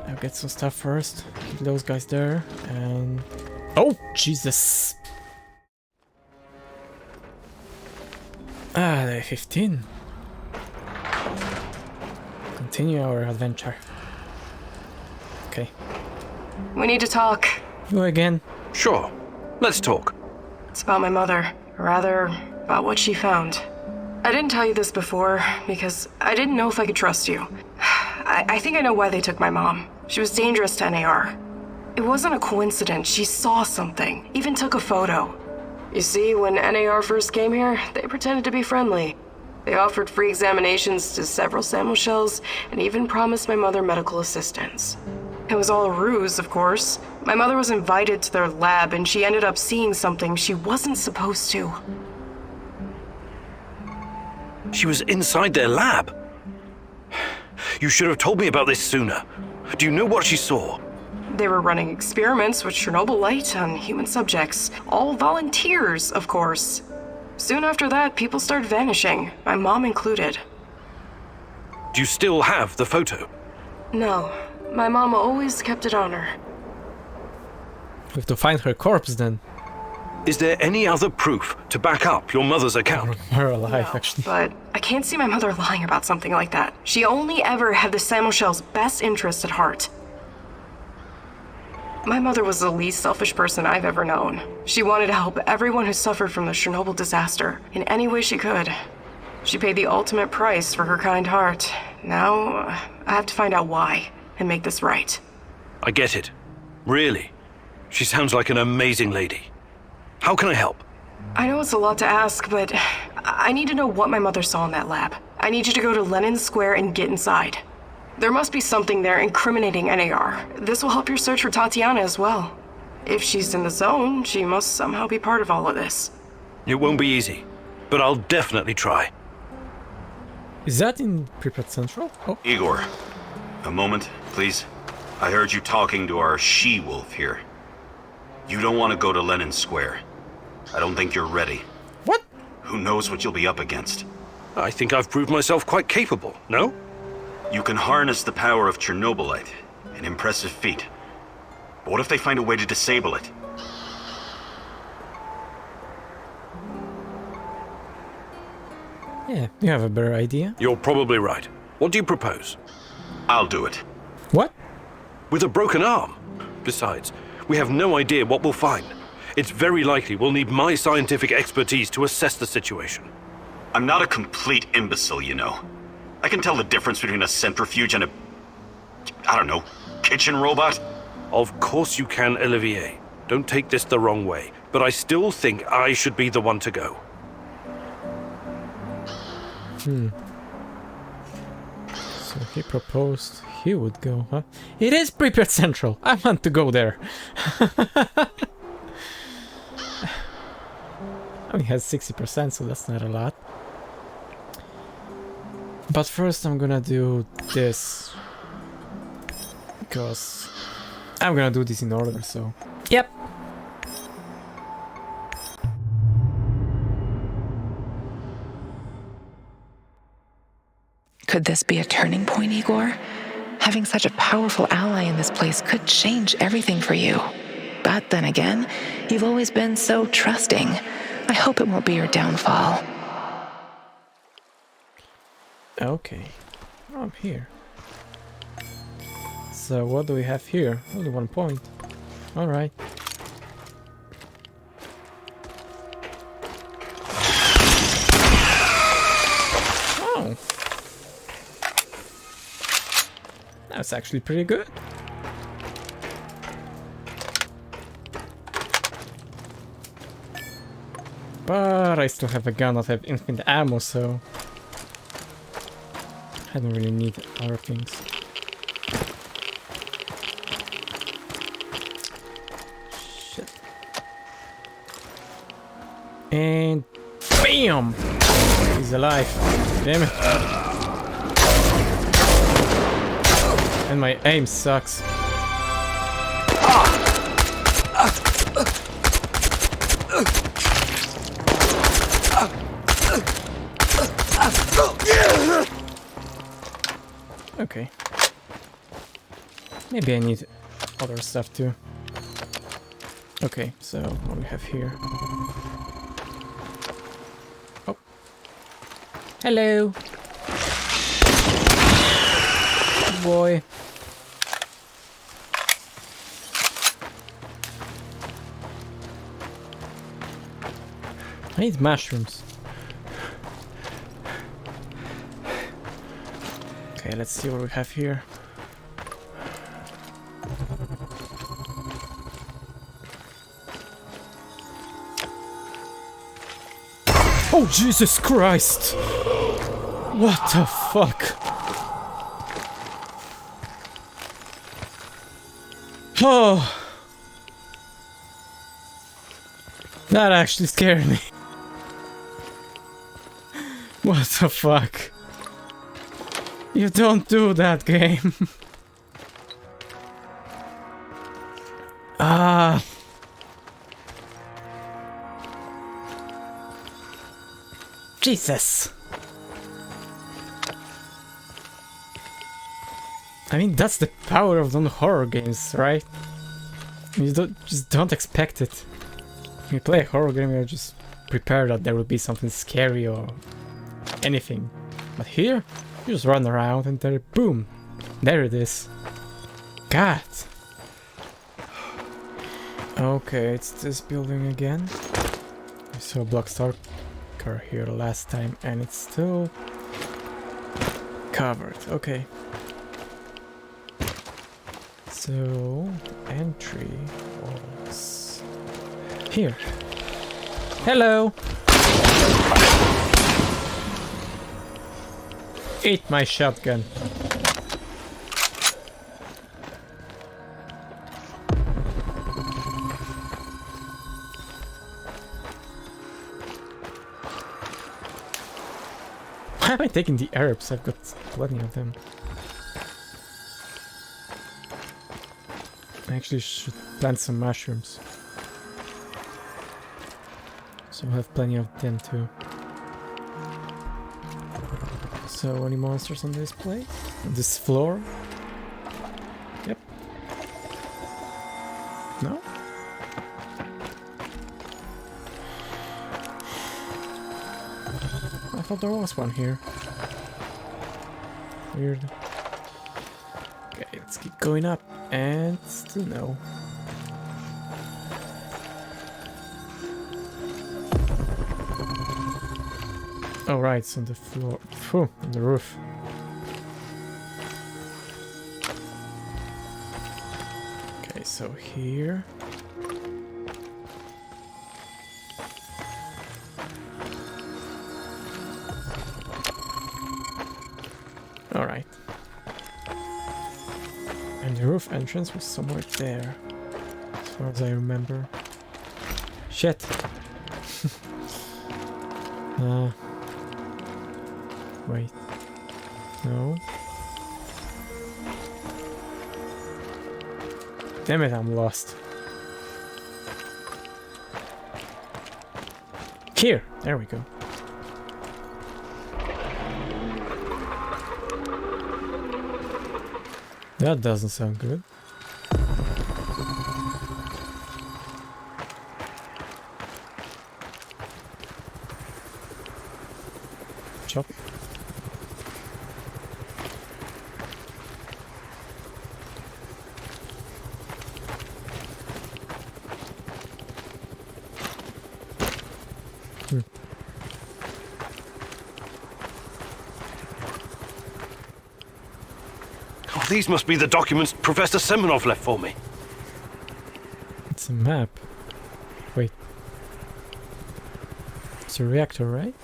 I'll get some stuff first. Keep those guys there, and... Oh, Jesus! Ah, day 15. Continue our adventure. Okay. We need to talk. You again? Sure. Let's talk. It's about my mother. Or rather, about what she found. I didn't tell you this before, because I didn't know if I could trust you. I think I know why they took my mom. She was dangerous to NAR. It wasn't a coincidence. She saw something, even took a photo. You see, when NAR first came here, they pretended to be friendly. They offered free examinations to several sample shells and even promised my mother medical assistance. It was all a ruse, of course. My mother was invited to their lab and she ended up seeing something she wasn't supposed to. She was inside their lab. You should have told me about this sooner. Do you know what she saw? They were running experiments with Chernobylite on human subjects. All volunteers, of course. Soon after that, people started vanishing, my mom included. Do you still have the photo? No, my mom always kept it on her. We have to find her corpse then. Is there any other proof to back up your mother's account? Her alive, actually. But I can't see my mother lying about something like that. She only ever had the Samuel-Shell's best interest at heart. My mother was the least selfish person I've ever known. She wanted to help everyone who suffered from the Chernobyl disaster in any way she could. She paid the ultimate price for her kind heart. Now, I have to find out why and make this right. I get it. Really. She sounds like an amazing lady. How can I help? I know it's a lot to ask, but I need to know what my mother saw in that lab. I need you to go to Lenin Square and get inside. There must be something there incriminating NAR. This will help your search for Tatiana as well. If she's in the zone, she must somehow be part of all of this. It won't be easy, but I'll definitely try. Is that in Pripyat Central? Oh. Igor, a moment, please. I heard you talking to our she-wolf here. You don't want to go to Lenin Square. I don't think you're ready. What? Who knows what you'll be up against? I think I've proved myself quite capable, no? You can harness the power of Chernobylite, an impressive feat. But what if they find a way to disable it? Yeah, you have a better idea. You're probably right. What do you propose? I'll do it. What? With a broken arm? Besides, we have no idea what we'll find. It's very likely we'll need my scientific expertise to assess the situation. I'm not a complete imbecile, you know. I can tell the difference between a centrifuge and a... I don't know, kitchen robot? Of course you can, Olivier. Don't take this the wrong way, but I still think I should be the one to go. So he proposed he would go, huh? It is Pripyat Central. I want to go there. Only has 60%, so that's not a lot. But first I'm gonna do this. Because I'm gonna do this in order, so... Yep! Could this be a turning point, Igor? Having such a powerful ally in this place could change everything for you. But then again, you've always been so trusting. I hope it won't be your downfall. Okay, I'm here. So what do we have here? Only 1 point. Alright. Oh! That's actually pretty good. But I still have a gun that have infinite ammo, so... I don't really need other things. Shit. And BAM! He's alive. Damn it. And my aim sucks. Okay. Maybe I need other stuff too. Okay, so what do we have here? Oh. Hello. Boy. I need mushrooms. Okay, let's see what we have here. Oh, Jesus Christ! What the fuck? Oh! That actually scared me. What the fuck? You don't do that, game. Ah. Jesus. I mean, that's the power of non-horror games, right? You just don't expect it. When you play a horror game, you're just prepared that there will be something scary or anything. But here, you just run around and there, boom, there it is. God. Okay, it's this building again. I saw a block stalker here last time and it's still covered. Okay. So, entry was here. Hello! Eat my shotgun. Why am I taking the herbs? I've got plenty of them. I actually should plant some mushrooms. So we'll have plenty of them too. So, any monsters on this place? On this floor? Yep. No? I thought there was one here. Weird. Okay, let's keep going up. And still no. Oh right, it's on the floor. Phew, on the roof. Okay, so here. Alright. And the roof entrance was somewhere there, as far as I remember. Shit! Wait. No. Damn it, I'm lost. Here! There we go. That doesn't sound good. Chop. Oh, these must be the documents Professor Semenov left for me. It's a map. Wait. It's a reactor, right?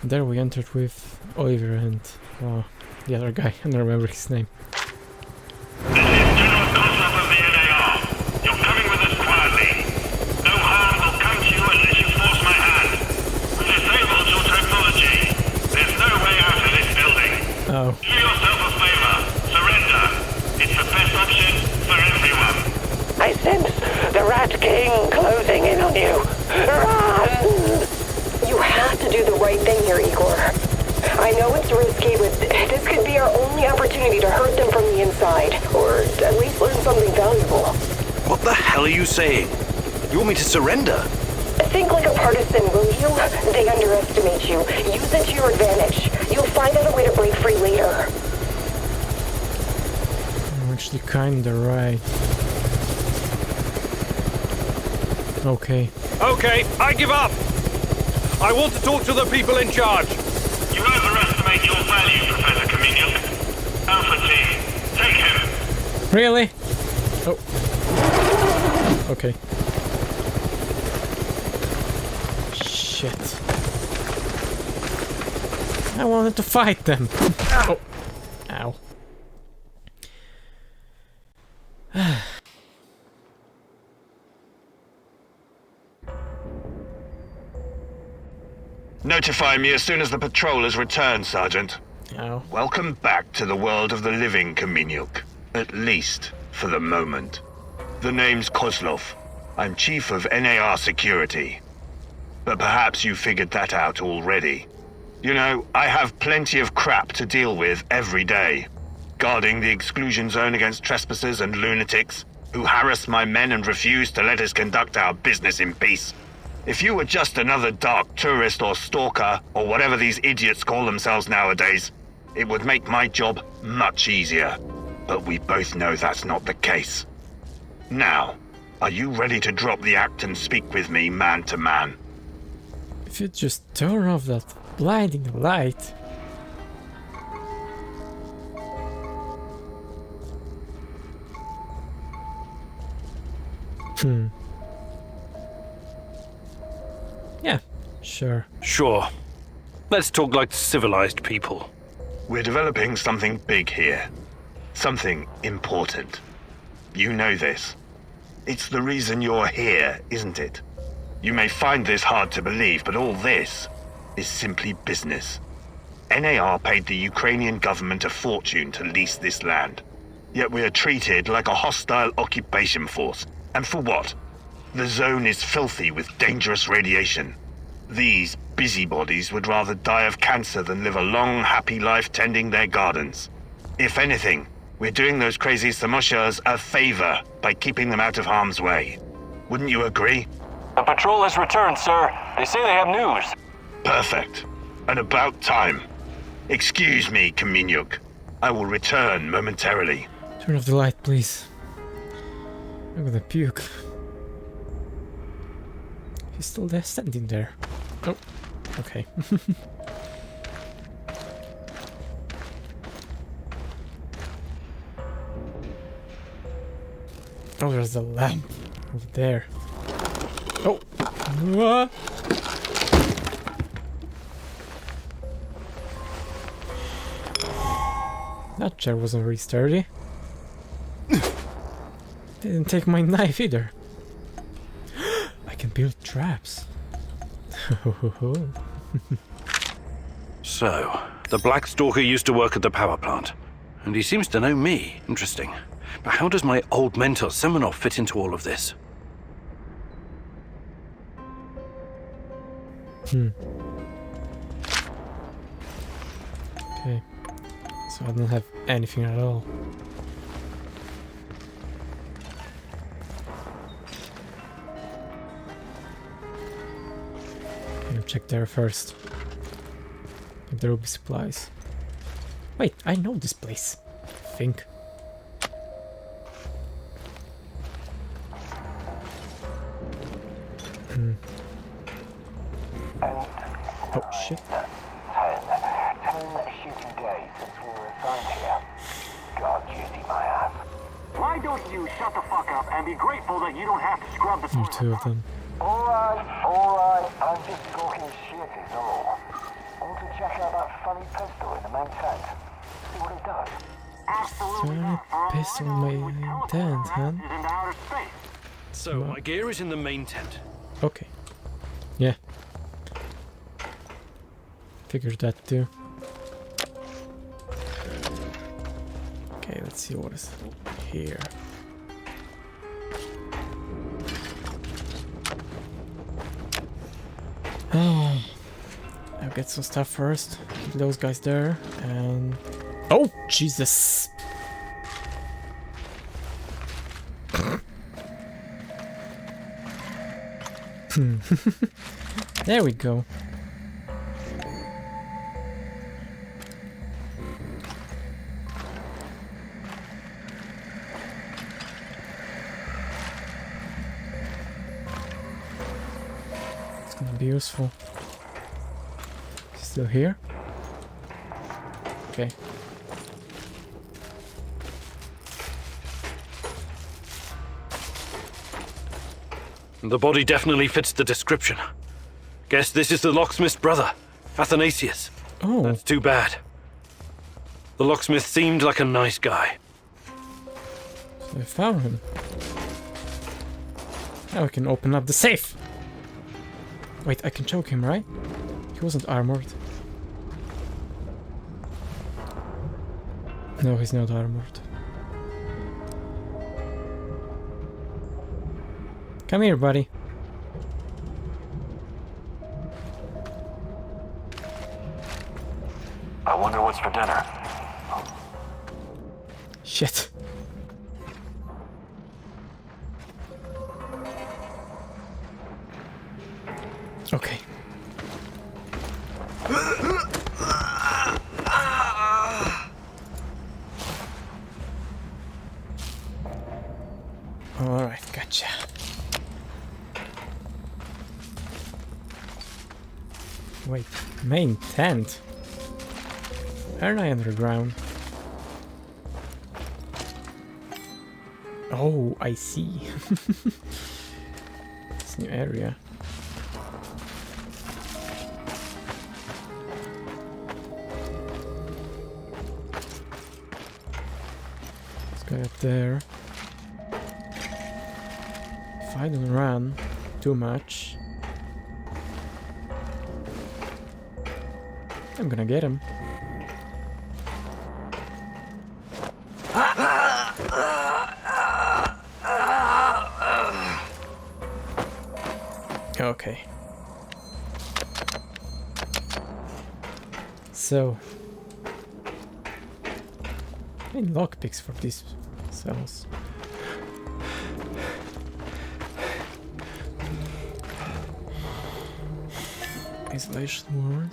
There we entered with Oliver and the other guy. I don't remember his name. This is General Koslov of the NAR. You're coming with us quietly. No harm will come to you unless you force my hand. We've disabled your technology. There's no way out of this building. Oh. Do yourself a favor. Surrender. It's the best option for everyone. I sense the Rat King closing in on you. Run! You have to do the right thing here, Igor. I know it's risky, but This could be our only opportunity to hurt them from the inside, or at least learn something valuable. What the hell are you saying? You want me to surrender? Think like a partisan, will you? They underestimate you. Use it to your advantage. You'll find out a way to break free later. I'm actually kinda right. Okay. Okay, I give up. I want to talk to the people in charge. You overestimate your value, Professor Kaminiuk. Alpha Team, take him. Really? Oh. Okay. Shit. I wanted to fight them. Oh. Ow. Notify me as soon as the patrol has returned, Sergeant. Ow. Welcome back to the world of the living, Kaminiuk. At least, for the moment. The name's Kozlov. I'm Chief of NAR Security. But perhaps you figured that out already. You know, I have plenty of crap to deal with every day. Guarding the exclusion zone against trespassers and lunatics who harass my men and refuse to let us conduct our business in peace. If you were just another dark tourist or stalker, or whatever these idiots call themselves nowadays, it would make my job much easier. But we both know that's not the case. Now, are you ready to drop the act and speak with me man to man? If you just turn off that blinding light. Yeah, sure. Sure. Let's talk like civilized people. We're developing something big here. Something important. You know this. It's the reason you're here, isn't it? You may find this hard to believe, but all this is simply business. NAR paid the Ukrainian government a fortune to lease this land. Yet we are treated like a hostile occupation force. And for what? The zone is filthy with dangerous radiation. These busybodies would rather die of cancer than live a long, happy life tending their gardens. If anything, we're doing those crazy Samoshas a favor by keeping them out of harm's way. Wouldn't you agree? The patrol has returned, sir. They say they have news. Perfect. And about time. Excuse me, Kaminiuk. I will return momentarily. Turn off the light, please. I'm gonna puke. He's still there, standing there. Oh, okay. Oh, there's a lamp over there. Oh! Ah. That chair wasn't very sturdy. Didn't take my knife either. I can build traps. So, the Black Stalker used to work at the power plant. And he seems to know me. Interesting. But how does my old mentor Semenov fit into all of this? Okay. So I don't have anything at all. Check there first. If there will be supplies. Wait, I know this place. I think. Oh shit. 10 shooting days since we were assigned here. God, juicy my ass. Why don't you shut the fuck up and be grateful that you don't have to scrub the There's two of them. Alright, I'm just talking shit is all. I want to check out that funny pistol in the main tent. See what it does. Absolutely. Funny pistol main tent, huh? Into outer space. So, my gear is in the main tent. Okay. Yeah. Figured that too. Okay, let's see what is here. I'll get some stuff first. Keep those guys there, and Oh, Jesus. There we go. It's gonna be useful. Still here? Okay. The body definitely fits the description. Guess this is the locksmith's brother, Athanasius. Oh, That's too bad. The locksmith seemed like a nice guy. so I found him. Now I can open up the safe. Wait, I can choke him, right? He wasn't armored. No, he's not armored. Come here, buddy. I wonder what's for dinner. Shit. Okay. Alright, gotcha. Wait, main tent? Aren't I underground? Oh, I see. This new area. Let's go up there. If I don't run too much, I'm gonna get him. Okay. So, I need lockpicks for these cells. Isolation ward.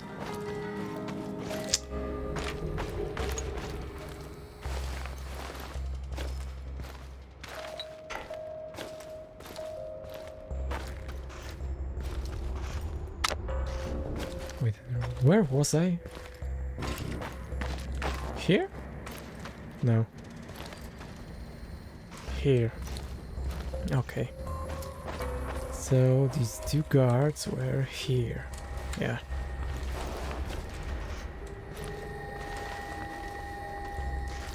Wait, where was I? Here? No. Here. Okay. So these two guards were here. Yeah.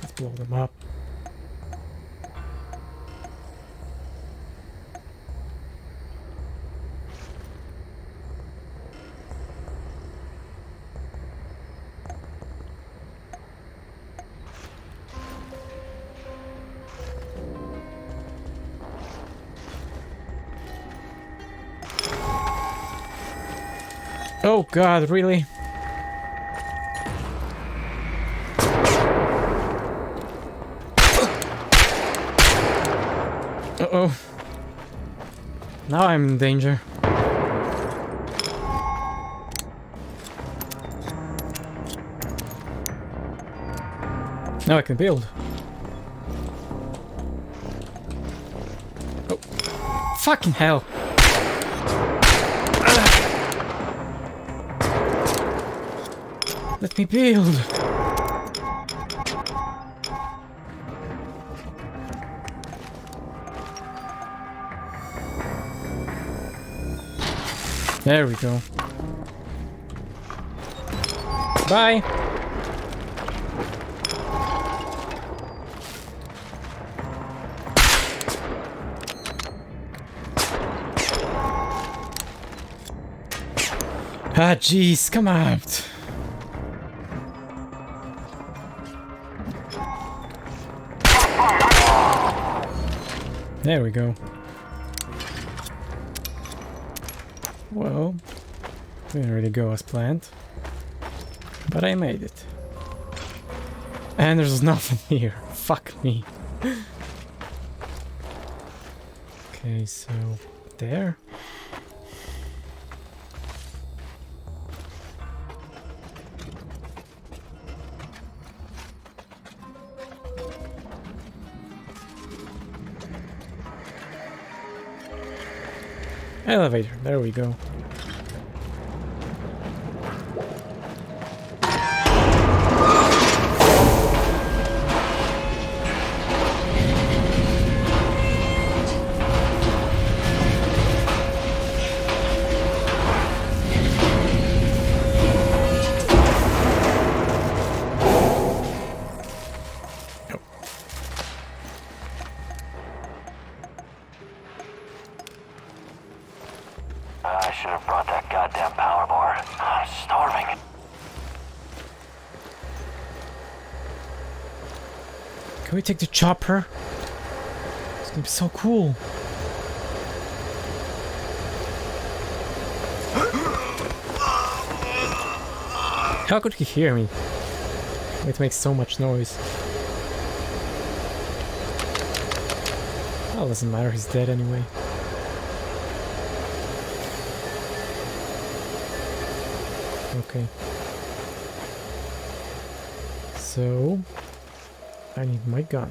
Let's blow them up. Oh god, really? Uh-oh. Now I'm in danger. Now I can build. Oh. Fucking hell. Let me build. There we go. Bye. Ah, jeez, come out. There we go. Well, didn't really go as planned, but I made it. And there's nothing here. Fuck me. Okay, so there. Elevator, there we go. I should have brought that goddamn power bar. I'm starving. Can we take the chopper? It's gonna be so cool. How could he hear me? It makes so much noise. Well, doesn't matter, he's dead anyway. Okay. So, I need my gun.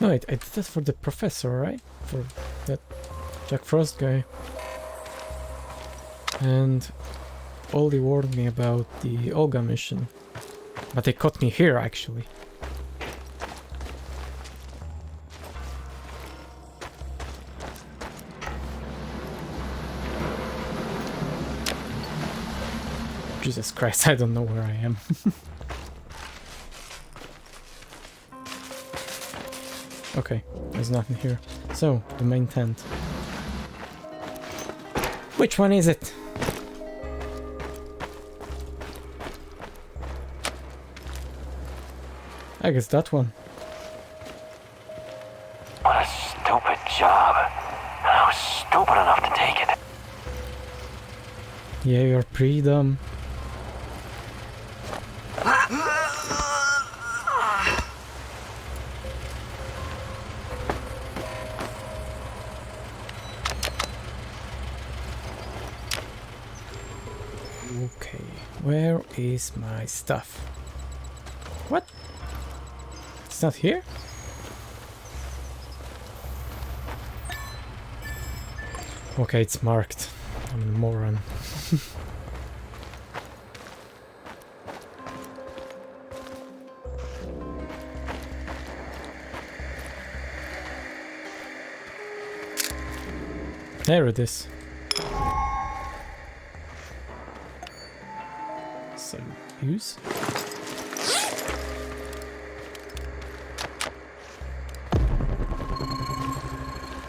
No, wait, I did that for the professor, right? For that Jack Frost guy. And Ollie warned me about the Olga mission. But they caught me here, actually. Jesus Christ, I don't know where I am. Okay, there's nothing here. So, the main tent. Which one is it? I guess that one. What a stupid job. And I was stupid enough to take it. Yeah, you're pretty dumb. Okay, where is my stuff? What? It's not here? Okay, it's marked. I'm a moron. There it is. Some use.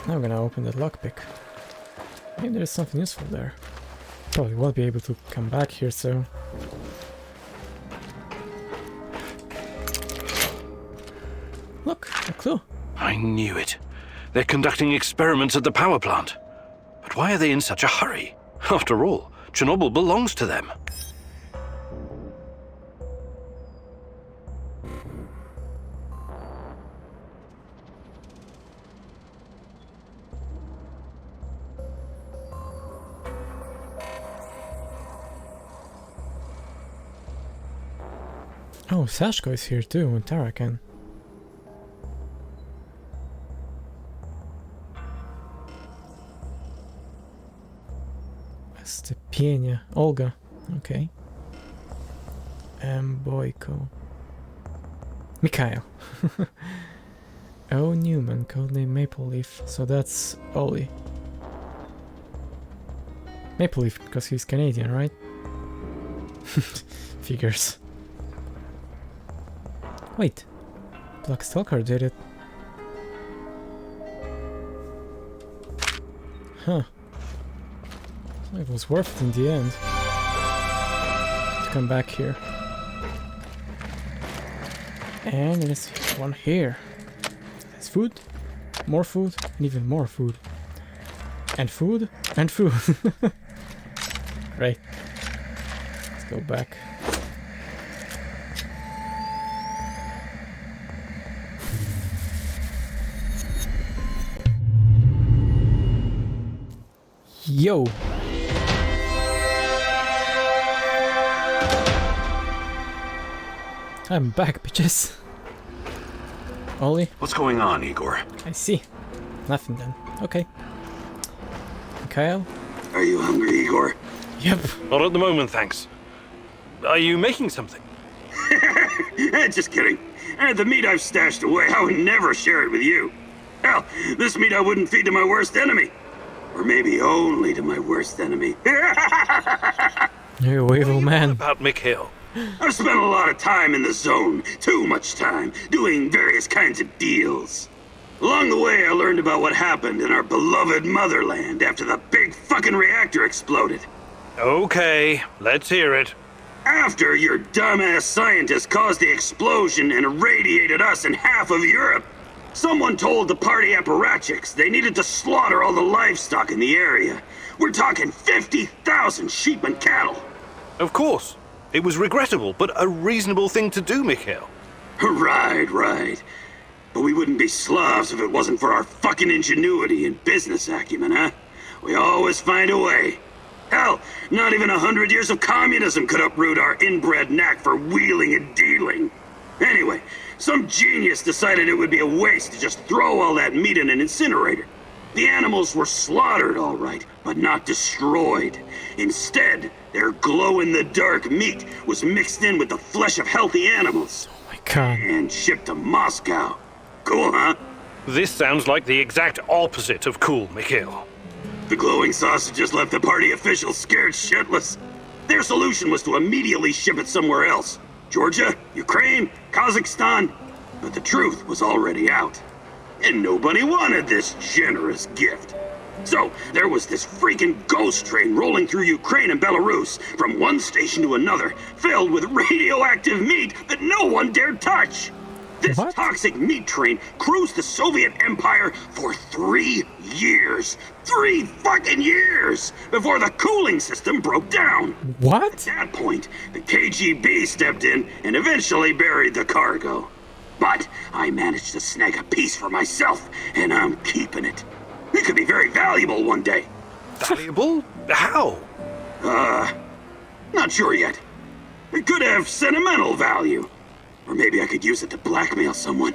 Now I'm gonna open that lockpick. Maybe there's something useful there. Probably won't be able to come back here, so... Look, a clue. I knew it. They're conducting experiments at the power plant. But why are they in such a hurry? After all, Chernobyl belongs to them. Oh, Sashko is here too, and Tarakan. Stepienia. Olga. Okay. Boyko. Mikhail. Oh, Newman, codename Maple Leaf. So that's Ollie. Maple Leaf, because he's Canadian, right? Figures. Wait, Black Stalker did it. Huh. So it was worth it in the end to come back here. And there's one here. There's food. more food, and even more food. And food, and food. Right. Let's go back. Yo! I'm back, bitches. Ollie? What's going on, Igor? I see. Nothing then. Okay. Kyle? Are you hungry, Igor? Yep. Not at the moment, thanks. Are you making something? Just kidding. The meat I've stashed away, I would never share it with you. Hell, this meat I wouldn't feed to my worst enemy. Or maybe only to my worst enemy. You evil man. About Mikhail. I've spent a lot of time in the zone. Too much time, doing various kinds of deals. Along the way, I learned about what happened in our beloved motherland after the big fucking reactor exploded. Okay, let's hear it. After your dumbass scientists caused the explosion and irradiated us and half of Europe, someone told the party apparatchiks they needed to slaughter all the livestock in the area. We're talking 50,000 sheep and cattle. Of course. It was regrettable, but a reasonable thing to do, Mikhail. Right. But we wouldn't be Slavs if it wasn't for our fucking ingenuity and business acumen, huh? We always find a way. Hell, not even 100 years of communism could uproot our inbred knack for wheeling and dealing. Anyway, some genius decided it would be a waste to just throw all that meat in an incinerator. The animals were slaughtered, all right, but not destroyed. Instead, their glow-in-the-dark meat was mixed in with the flesh of healthy animals. Oh my god. And shipped to Moscow. Cool, huh? This sounds like the exact opposite of cool, Mikhail. The glowing sausages left the party officials scared shitless. Their solution was to immediately ship it somewhere else. Georgia, Ukraine, Kazakhstan. But the truth was already out. And nobody wanted this generous gift. So, there was this freaking ghost train rolling through Ukraine and Belarus, from one station to another, filled with radioactive meat that no one dared touch. This What? toxic meat train cruised the Soviet Empire for 3 years. 3 fucking years! Before the cooling system broke down. What? At that point, the KGB stepped in and eventually buried the cargo. But I managed to snag a piece for myself, and I'm keeping it. It could be very valuable one day. Valuable? How? Not sure yet. It could have sentimental value. Or maybe I could use it to blackmail someone.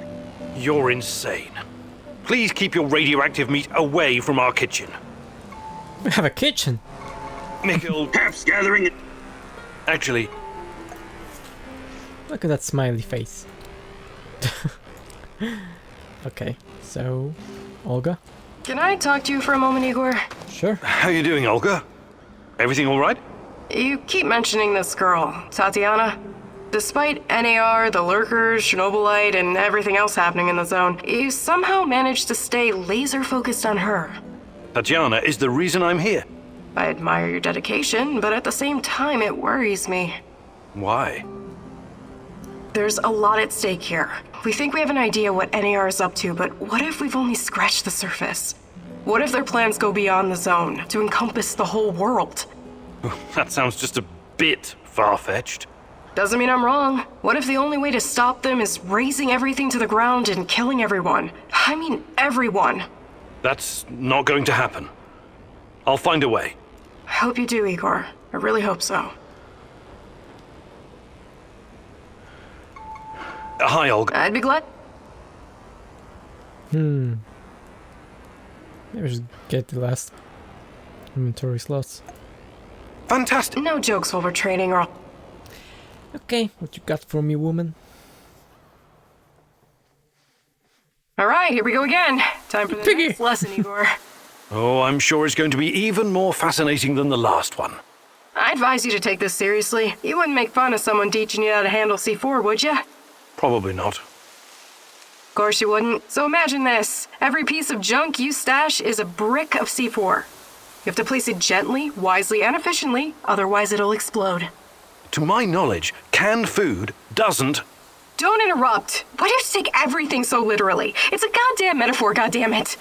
You're insane. Please keep your radioactive meat away from our kitchen. We have a kitchen. Mikhail, Half's gathering it. actually, Look at that smiley face. Okay, so Olga? Can I talk to you for a moment, Igor? Sure. how you doing, Olga? Everything all right? You keep mentioning this girl, Tatiana. Despite NAR, the lurkers, Chernobylite, and everything else happening in the zone, you somehow managed to stay laser-focused on her. Tatiana is the reason I'm here. I admire your dedication, but at the same time, it worries me. Why? There's a lot at stake here. We think we have an idea what NAR is up to, but what if we've only scratched the surface? What if their plans go beyond the zone, to encompass the whole world? That sounds just a bit far-fetched. Doesn't mean I'm wrong. What if the only way to stop them is razing everything to the ground and killing everyone? I mean everyone. That's not going to happen. I'll find a way. I hope you do, Igor. I really hope so. Hi, Olga. I'd be glad. Maybe just get the last inventory slots. Fantastic. No jokes while we're trading, or Okay, what you got for me, woman? All right, here we go again. Time for the Piggy. next lesson, Igor. Oh, I'm sure it's going to be even more fascinating than the last one. I advise you to take this seriously. You wouldn't make fun of someone teaching you how to handle C4, would you? Probably not. Of course you wouldn't. So imagine this. Every piece of junk you stash is a brick of C4. You have to place it gently, wisely, and efficiently, otherwise it'll explode. To my knowledge, canned food doesn't... Don't interrupt. Why do you take everything so literally? It's a goddamn metaphor, goddammit.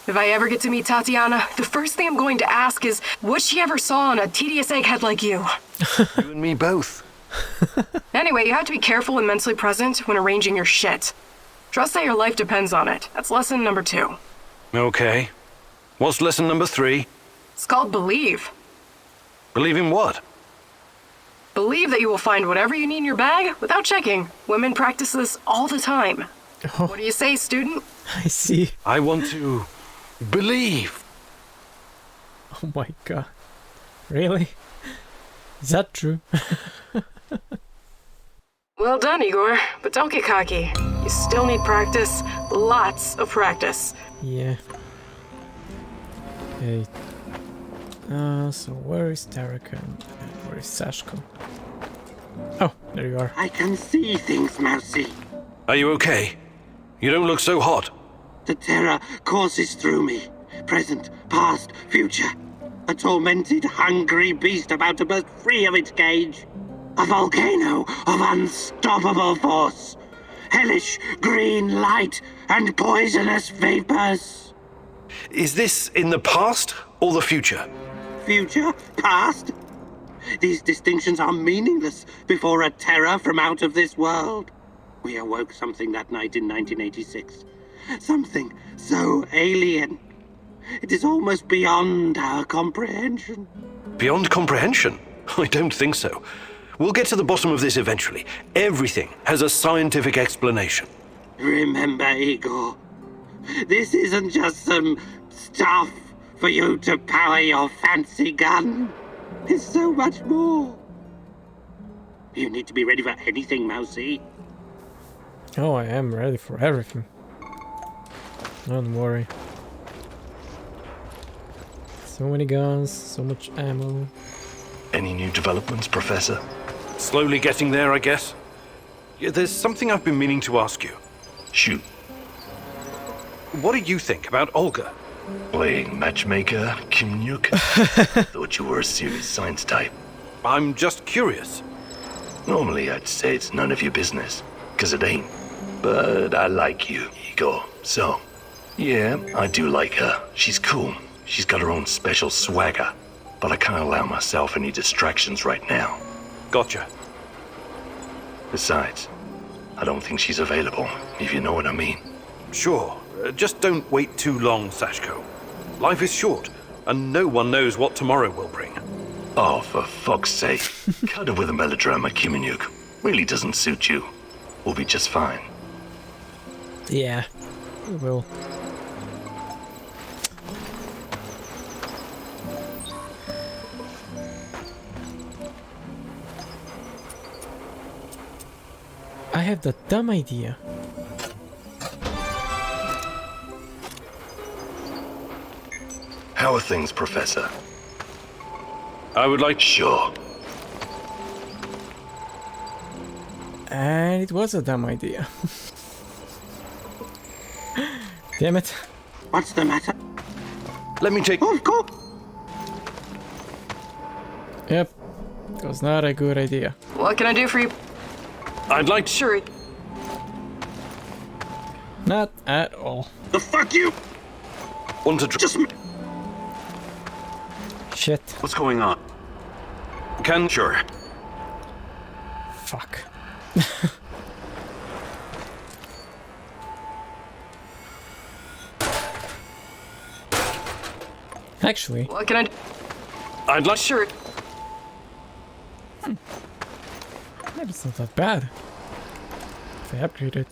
If I ever get to meet Tatiana, the first thing I'm going to ask is what she ever saw in a tedious egghead like you. You and me both. Anyway, you have to be careful and mentally present when arranging your shit. Trust that your life depends on it. That's lesson number 2. Okay. What's lesson number 3? It's called believe. Believe in what? Believe that you will find whatever you need in your bag without checking. Women practice this all the time. Oh, What do you say, student? I see. I want to believe. Oh my god. Really? Is that true? Well done, Igor, but don't get cocky. You still need practice. Lots of practice. Yeah. Okay. So where is Tarek and where is Sashko? Oh, there you are. I can see things, Mousy. Are you okay? You don't look so hot. The terror courses through me. Present, past, future. A tormented, hungry beast about to burst free of its cage. A volcano of unstoppable force. Hellish green light and poisonous vapors. Is this in the past or the future? Future, past. These distinctions are meaningless before a terror from out of this world. We awoke something that night in 1986. Something so alien. It is almost beyond our comprehension. Beyond comprehension? I don't think so. We'll get to the bottom of this eventually. Everything has a scientific explanation. Remember, Igor, this isn't just some stuff for you to power your fancy gun. It's so much more. You need to be ready for anything, Mousy. Oh, I am ready for everything. Don't worry. So many guns, so much ammo. Any new developments, Professor? Slowly getting there, I guess. Yeah, there's something I've been meaning to ask you. Shoot. What do you think about Olga? Playing matchmaker, Kimnyuk? Thought you were a serious science type. I'm just curious. Normally I'd say it's none of your business, 'cause it ain't. But I like you, Igor, so... Yeah, I do like her. She's cool. She's got her own special swagger. But I can't allow myself any distractions right now. Gotcha. Besides, I don't think she's available, if you know what I mean. Sure. Just don't wait too long, Sashko. Life is short, and no one knows what tomorrow will bring. Oh, for fuck's sake. Cut it with a melodrama, Kimnyuk. Really doesn't suit you. We'll be just fine. Yeah, we will. I have the dumb idea. How are things, Professor? I would like... Sure. And it was a dumb idea. Damn it. What's the matter? Let me take... Of course. Yep, it was not a good idea. What can I do for you? I'd like to... Sure. Not at all. The fuck you? Want to... Just... Shit. What's going on? Can... Sure. Fuck. Actually, What can I do? I'd like... Sure. maybe it's not that bad. If I upgrade it.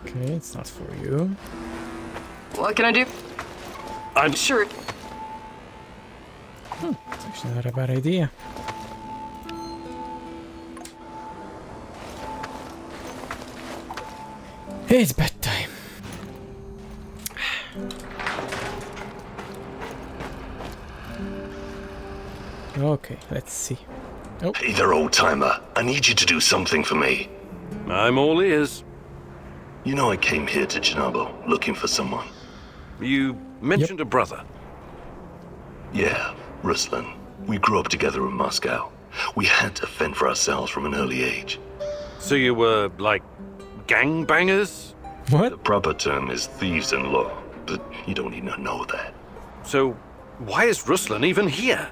Okay, it's not for you. What can I do? I'd... Sure. It's actually not a bad idea. It's bedtime. Okay, let's see. Oh, Hey there, old-timer. I need you to do something for me. I'm all ears. You know I came here to Chernobyl looking for someone. You mentioned a brother. Yeah, Ruslan. We grew up together in Moscow. We had to fend for ourselves from an early age. So you were, like, gangbangers? What? The proper term is thieves-in-law, but you don't need to know that. So, why is Ruslan even here?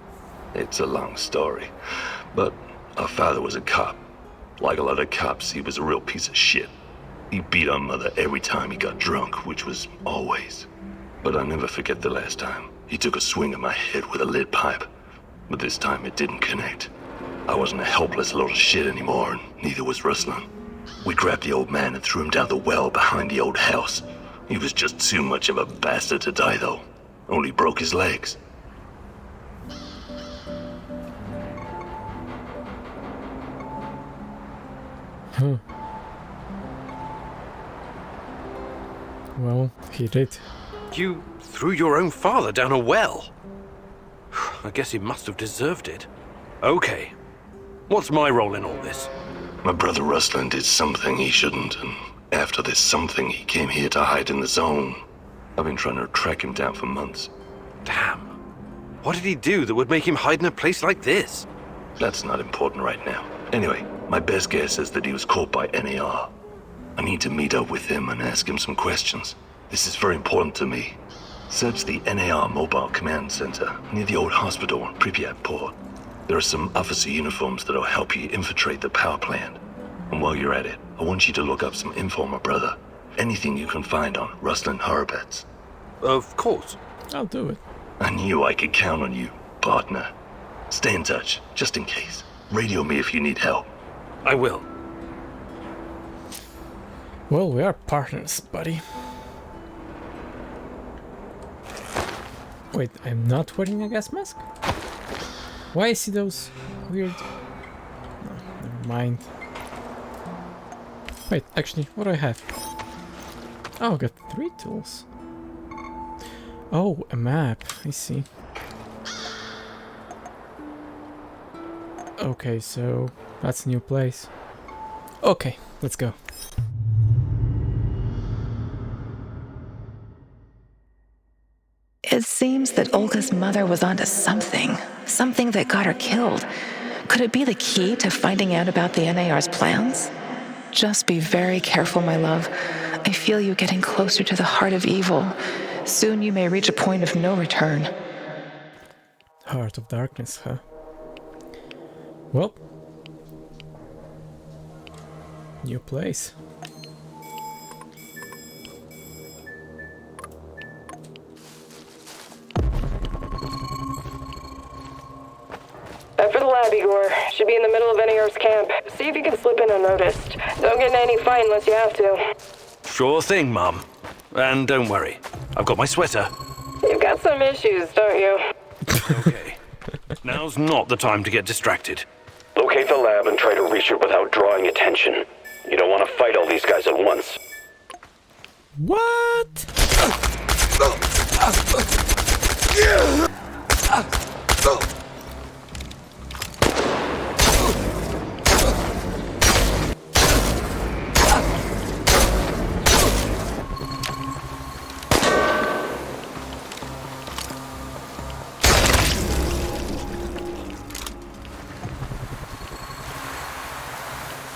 It's a long story, but our father was a cop. Like a lot of cops, he was a real piece of shit. He beat our mother every time he got drunk, which was always. But I'll never forget the last time. He took a swing at my head with a lead pipe, but this time it didn't connect. I wasn't a helpless little shit anymore, and neither was Ruslan. We grabbed the old man and threw him down the well behind the old house. He was just too much of a bastard to die, though. Only broke his legs. Well, he did. You threw your own father down a well? I guess he must have deserved it. Okay. What's my role in all this? My brother Ruslan did something he shouldn't, and after this something, he came here to hide in the zone. I've been trying to track him down for months. Damn. What did he do that would make him hide in a place like this? That's not important right now. Anyway, my best guess is that he was caught by NAR. I need to meet up with him and ask him some questions. This is very important to me. Search the NAR Mobile Command Center near the old hospital in Pripyat Port. There are some officer uniforms that'll help you infiltrate the power plant. And while you're at it, I want you to look up some info on my brother. Anything you can find on Ruslan Horobets. Of course. I'll do it. I knew I could count on you, partner. Stay in touch, just in case. Radio me if you need help. I will. Well, we are partners, buddy. Wait, I'm not wearing a gas mask? Why I see those weird... No, never mind. Wait, actually, what do I have? Oh, I got 3 tools. Oh, a map. I see. Okay, so that's a new place. Okay, let's go. It seems that Olga's mother was onto something that got her killed. Could it be the key to finding out about the NAR's plans? Just be very careful, my love. I feel you getting closer to the heart of evil. Soon you may reach a point of no return. Heart of darkness, huh? Well, new place. For the lab, Igor. Should be in the middle of NAR's camp. See if you can slip in unnoticed. Don't get in any fight unless you have to. Sure thing, Mum. And don't worry, I've got my sweater. You've got some issues, don't you? Okay. Now's not the time to get distracted. Locate the lab and try to reach it without drawing attention. You don't want to fight all these guys at once. What?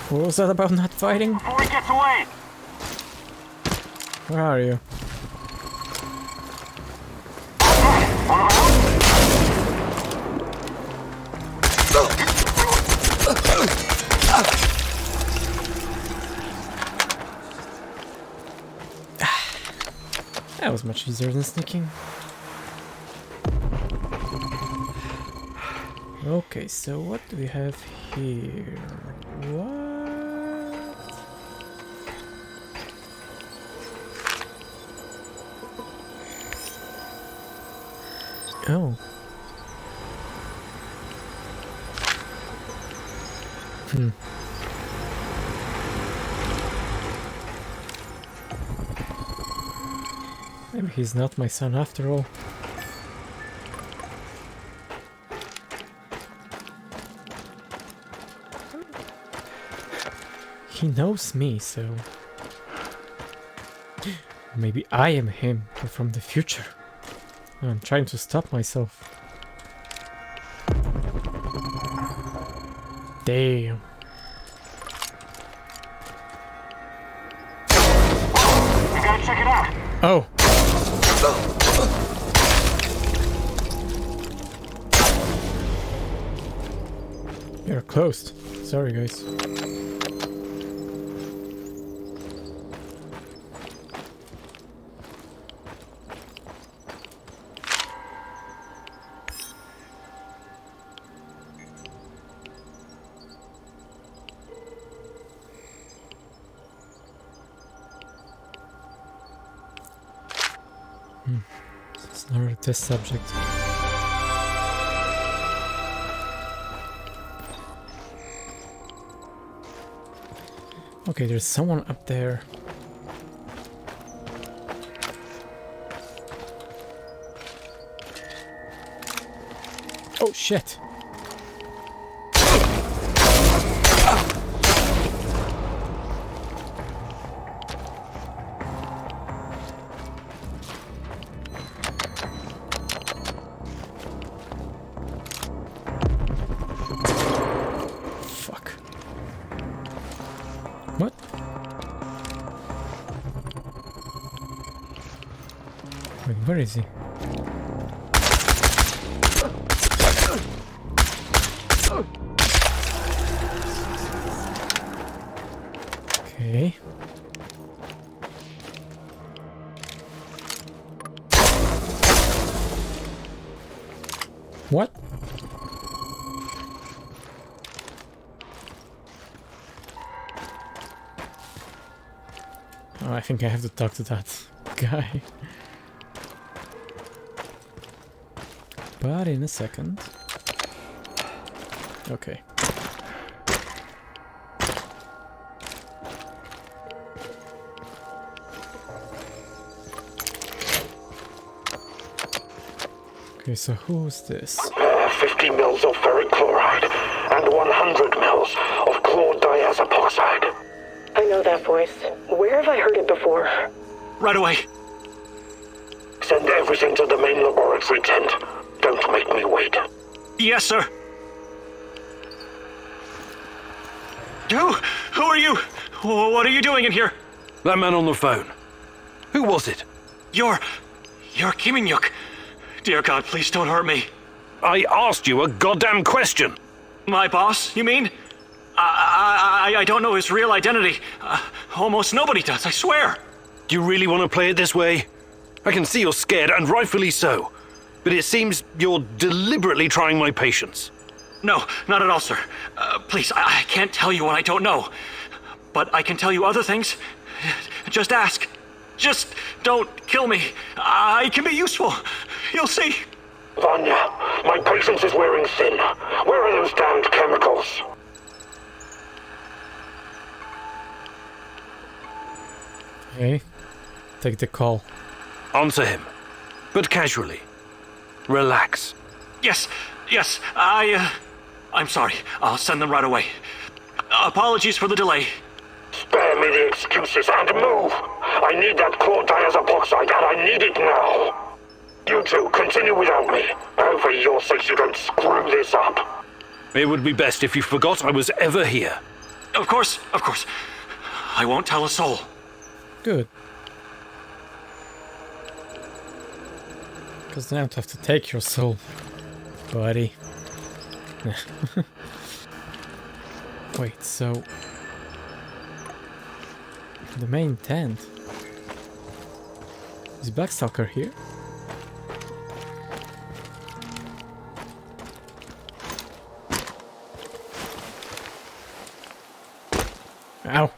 What was that about not fighting? Before he gets away! Where are you? That was much easier than sneaking. Okay, so what do we have here? What? Oh. Maybe he's not my son after all. He knows me, so... Maybe I am him, but from the future. I'm trying to stop myself. Damn. Oh! You're closed. Sorry, guys. It's not a test subject. Okay, there's someone up there. Oh shit! Fuck. What? Wait, where is he? Okay. What? Oh, I think I have to talk to that guy. But in a second. Okay. Okay, so who's this? 50 mils of ferric chloride and 100 mils of chlordiazepoxide. I know that voice. Where have I heard it before? Right away. Send everything to the main laboratory tent. Don't make me wait. Yes, sir. Who are you? What are you doing in here? That man on the phone. Who was it? You're Kiminyuk. Dear God, please don't hurt me. I asked you a goddamn question. My boss, you mean? I don't know his real identity. Almost nobody does, I swear. Do you really want to play it this way? I can see you're scared, and rightfully so. But it seems you're deliberately trying my patience. No, not at all, sir. Please, I can't tell you what I don't know. But I can tell you other things. Just ask. Just don't kill me. I can be useful. You'll see. Vanya, my patience is wearing thin. Where are those damned chemicals? Okay. Take the call. Answer him. But casually. Relax. Yes, I'm sorry. I'll send them right away. Apologies for the delay. Spare me the excuses and move. I need that chlordiazepoxide and I need it now. You two, continue without me. And for your sakes, you don't screw this up. It would be best if you forgot I was ever here. Of course. I won't tell a soul. Good. Because then I don't have to take your soul, buddy. Wait, so... the main tent? Is Blackstalker here? Ow!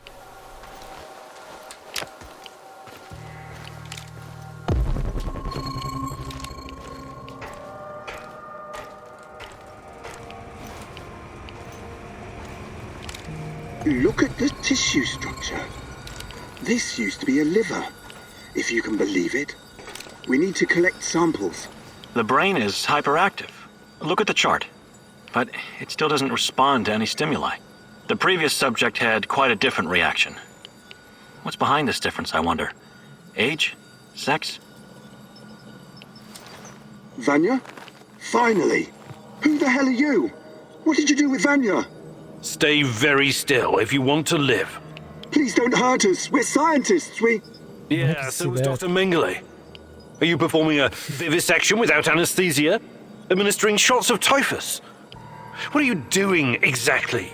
Look at the tissue structure. This used to be a liver, if you can believe it. We need to collect samples. The brain is hyperactive. Look at the chart. But it still doesn't respond to any stimuli. The previous subject had quite a different reaction. What's behind this difference, I wonder? Age? Sex? Vanya? Finally! Who the hell are you? What did you do with Vanya? Stay very still if you want to live. Please don't hurt us. We're scientists. Yeah, see so was that. Dr. Mengele. Are you performing a vivisection without anesthesia? Administering shots of typhus? What are you doing exactly?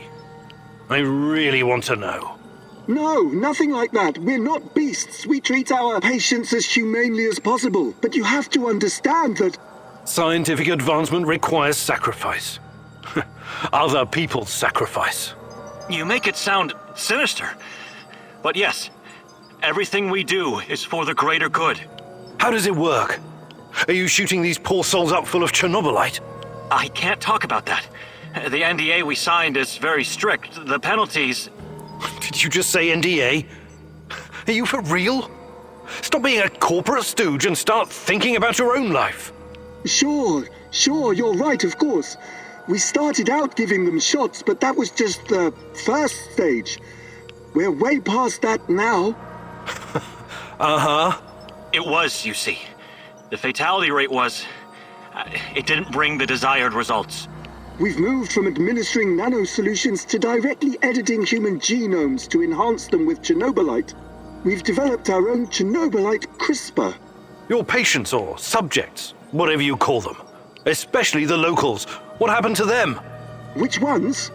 I really want to know. No, nothing like that. We're not beasts. We treat our patients as humanely as possible. But you have to understand that... Scientific advancement requires sacrifice. Other people's sacrifice. You make it sound sinister. But yes, everything we do is for the greater good. How does it work? Are you shooting these poor souls up full of Chernobylite? I can't talk about that. The NDA we signed is very strict. The penalties... Did you just say NDA? Are you for real? Stop being a corporate stooge and start thinking about your own life. Sure, you're right, of course. We started out giving them shots, but that was just the first stage. We're way past that now. Uh-huh. It was, you see. The fatality rate was... it didn't bring the desired results. We've moved from administering nano-solutions to directly editing human genomes to enhance them with Chernobylite. We've developed our own Chernobylite CRISPR. Your patients or subjects, whatever you call them. Especially the locals. What happened to them? Which ones?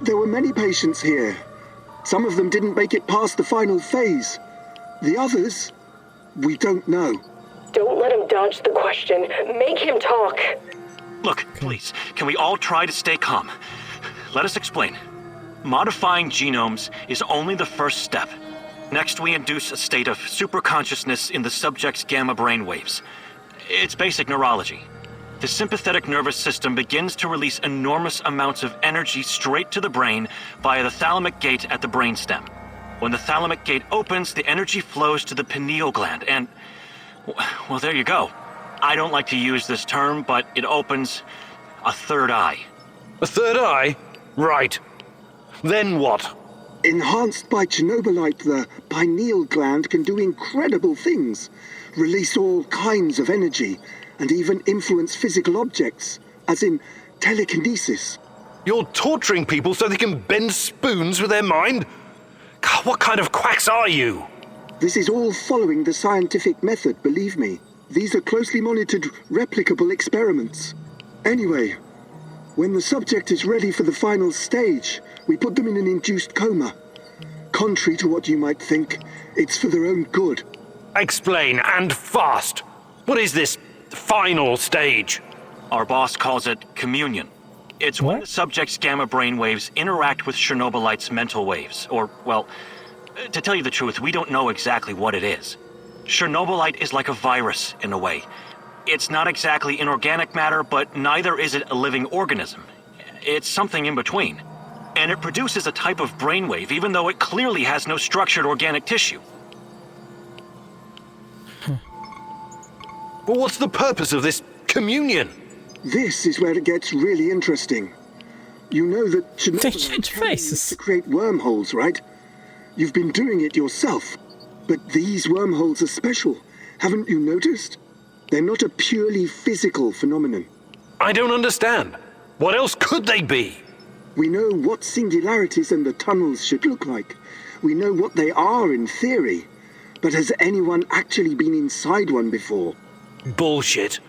There were many patients here. Some of them didn't make it past the final phase. The others, we don't know. Don't let him dodge the question. Make him talk. Look, please, can we all try to stay calm? Let us explain. Modifying genomes is only the first step. Next, we induce a state of superconsciousness in the subject's gamma brainwaves. It's basic neurology. The sympathetic nervous system begins to release enormous amounts of energy straight to the brain via the thalamic gate at the brainstem. When the thalamic gate opens, the energy flows to the pineal gland and... well, there you go. I don't like to use this term, but it opens a third eye. A third eye? Right. Then what? Enhanced by Chernobylite, the pineal gland can do incredible things. Release all kinds of energy, and even influence physical objects, as in telekinesis. You're torturing people so they can bend spoons with their mind? God, what kind of quacks are you? This is all following the scientific method, believe me. These are closely monitored, replicable experiments. Anyway, when the subject is ready for the final stage, we put them in an induced coma. Contrary to what you might think, it's for their own good. Explain, and fast. What is this final stage? Our boss calls it communion. It's when the subject's gamma brainwaves interact with Chernobylite's mental waves, or, well, to tell you the truth, we don't know exactly what it is. Chernobylite is like a virus, in a way. It's not exactly inorganic matter, but neither is it a living organism. It's something in between. And it produces a type of brainwave, even though it clearly has no structured organic tissue. Well, what's the purpose of this communion? This is where it gets really interesting. You know that Chernobylite can be used to create wormholes, right? You've been doing it yourself. But these wormholes are special. Haven't you noticed? They're not a purely physical phenomenon. I don't understand. What else could they be? We know what singularities and the tunnels should look like. We know what they are in theory. But has anyone actually been inside one before? Bullshit.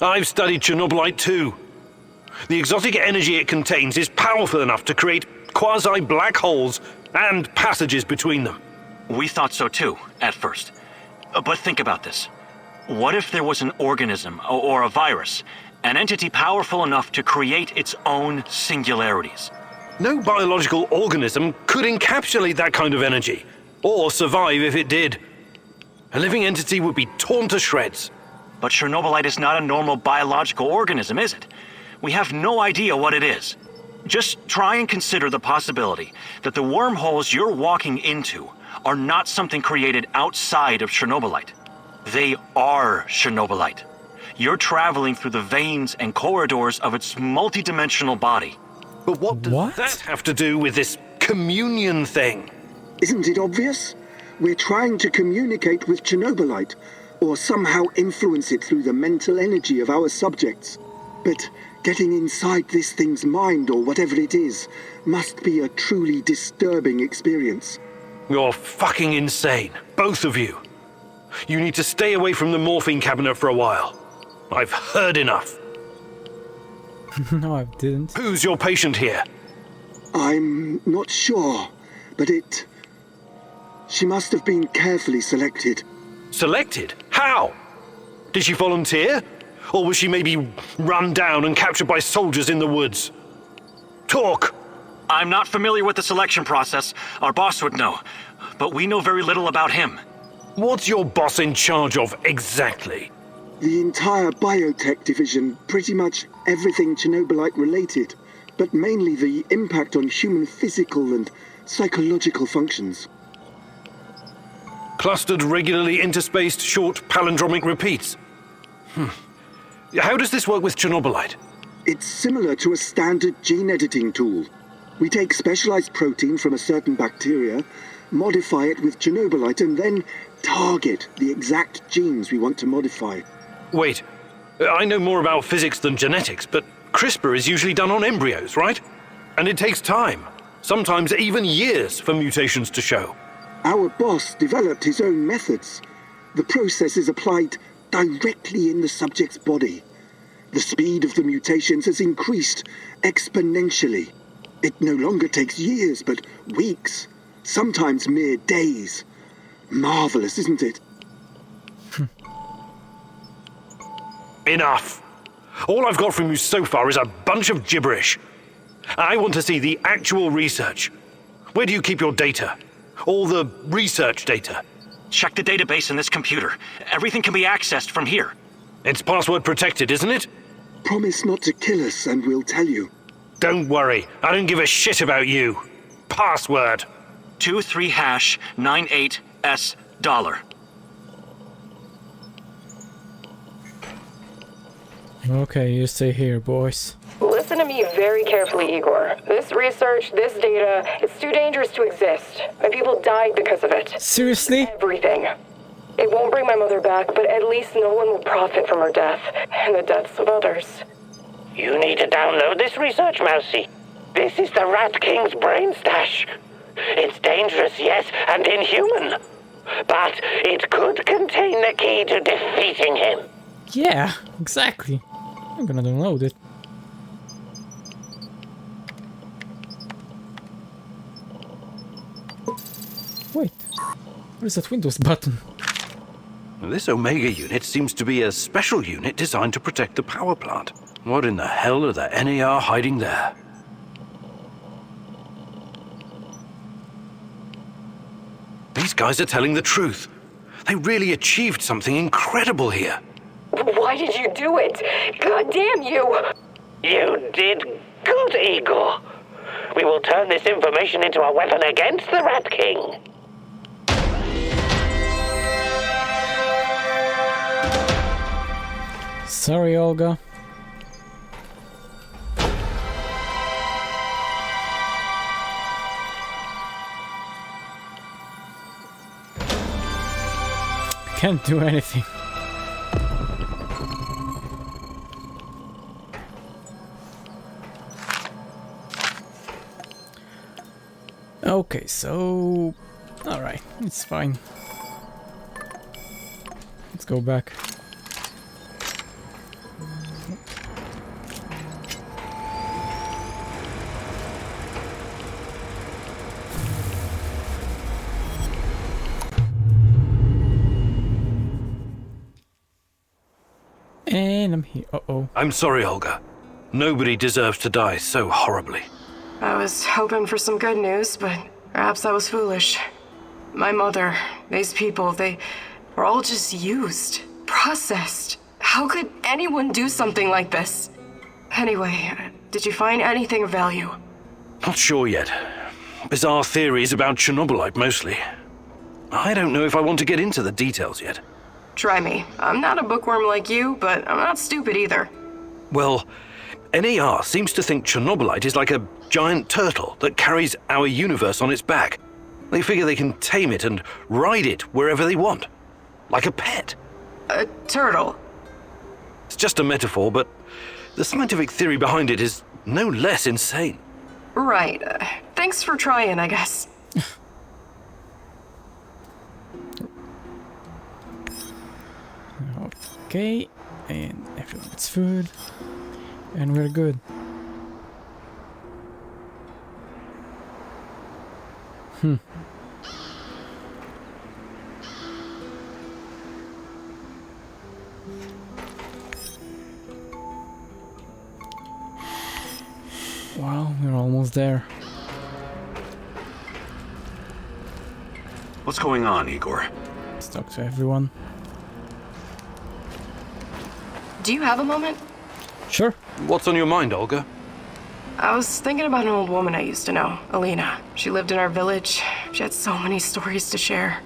I've studied Chernobylite too. The exotic energy it contains is powerful enough to create quasi-black holes and passages between them. We thought so too, at first. But think about this. What if there was an organism, or a virus, an entity powerful enough to create its own singularities? No biological organism could encapsulate that kind of energy, or survive if it did. A living entity would be torn to shreds. But Chernobylite is not a normal biological organism, is it? We have no idea what it is. Just try and consider the possibility that the wormholes you're walking into are not something created outside of Chernobylite. They are Chernobylite. You're traveling through the veins and corridors of its multidimensional body. But what does that have to do with this communion thing? Isn't it obvious? We're trying to communicate with Chernobylite, or somehow influence it through the mental energy of our subjects. But getting inside this thing's mind, or whatever it is, must be a truly disturbing experience. You're fucking insane, both of you. You need to stay away from the morphine cabinet for a while. I've heard enough. No, I didn't. Who's your patient here? I'm not sure, but she must have been carefully selected. Selected? How? Did she volunteer? Or was she maybe run down and captured by soldiers in the woods? Talk! I'm not familiar with the selection process. Our boss would know. But we know very little about him. What's your boss in charge of exactly? The entire biotech division, pretty much everything Chernobylite related, but mainly the impact on human physical and psychological functions. Clustered, regularly interspaced, short palindromic repeats. How does this work with Chernobylite? It's similar to a standard gene editing tool. We take specialized protein from a certain bacteria, modify it with Chernobylite, and then target the exact genes we want to modify. Wait, I know more about physics than genetics, but CRISPR is usually done on embryos, right? And it takes time, sometimes even years, for mutations to show. Our boss developed his own methods. The process is applied directly in the subject's body. The speed of the mutations has increased exponentially. It no longer takes years, but weeks, sometimes mere days. Marvelous, isn't it? Enough. All I've got from you so far is a bunch of gibberish. I want to see the actual research. Where do you keep your data? All the research data? Check the database in this computer. Everything can be accessed from here. It's password protected, isn't it? Promise not to kill us and we'll tell you. Don't worry, I don't give a shit about you. Password. 23#98S $. Okay, you stay here, boys. Listen to me very carefully, Igor. This research, this data, it's too dangerous to exist. My people died because of it. Seriously? Everything. It won't bring my mother back, but at least no one will profit from her death, and the deaths of others. You need to download this research, Mousy. This is the Rat King's brain stash. It's dangerous, yes, and inhuman. But it could contain the key to defeating him. Yeah, exactly. I'm gonna download it. Wait, where's that Windows button? This Omega unit seems to be a special unit designed to protect the power plant. What in the hell are the NAR hiding there? These guys are telling the truth. They really achieved something incredible here. Why did you do it? God damn you! You did good, Igor. We will turn this information into a weapon against the Rat King. Sorry, Olga. Can't do anything. Okay, so... Alright, it's fine. Let's go back. And I'm here. Uh-oh. I'm sorry, Olga. Nobody deserves to die so horribly. I was hoping for some good news, but perhaps I was foolish. My mother, these people, they were all just used, processed. How could anyone do something like this? Anyway, did you find anything of value? Not sure yet. Bizarre theories about Chernobylite, mostly. I don't know if I want to get into the details yet. Try me. I'm not a bookworm like you, but I'm not stupid either. Well, NAR seems to think Chernobylite is like a giant turtle that carries our universe on its back. They figure they can tame it and ride it wherever they want. Like a pet. A turtle? It's just a metaphor, but the scientific theory behind it is no less insane. Right. Thanks for trying, I guess. Okay, and everyone gets food. And we're good. Well, we're almost there. What's going on, Igor? Let's talk to everyone. Do you have a moment? Sure. What's on your mind, Olga? I was thinking about an old woman I used to know, Alina. She lived in our village. She had so many stories to share.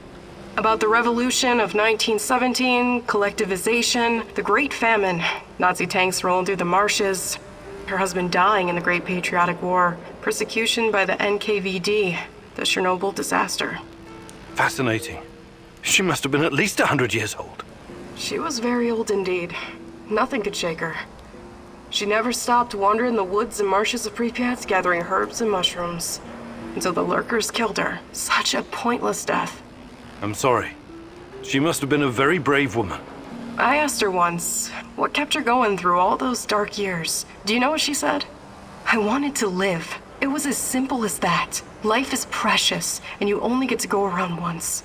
About the revolution of 1917, collectivization, the Great Famine, Nazi tanks rolling through the marshes, her husband dying in the Great Patriotic War, persecution by the NKVD, the Chernobyl disaster. Fascinating. She must have been at least 100 years old. She was very old indeed. Nothing could shake her. She never stopped wandering the woods and marshes of Pripyat, gathering herbs and mushrooms, until the lurkers killed her. Such a pointless death. I'm sorry. She must have been a very brave woman. I asked her once, what kept her going through all those dark years? Do you know what she said? I wanted to live. It was as simple as that. Life is precious, and you only get to go around once.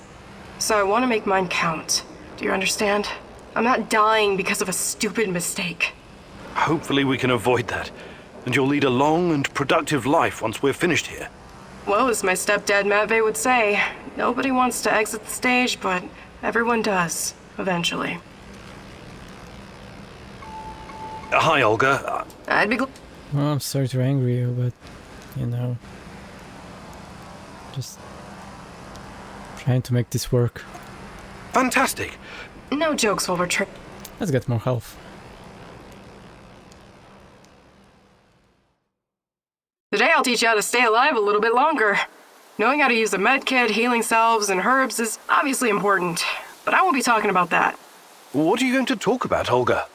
So I want to make mine count. Do you understand? I'm not dying because of a stupid mistake. Hopefully we can avoid that, and you'll lead a long and productive life once we're finished here. Well, as my stepdad Matvey would say, nobody wants to exit the stage, but everyone does, eventually. Hi, Olga. I'd be glad. Well, I'm sorry to anger you, but, you know, just trying to make this work. Fantastic. No jokes while we're Let's get more health. Today I'll teach you how to stay alive a little bit longer. Knowing how to use a medkit, healing salves, and herbs is obviously important, but I won't be talking about that. What are you going to talk about, Olga?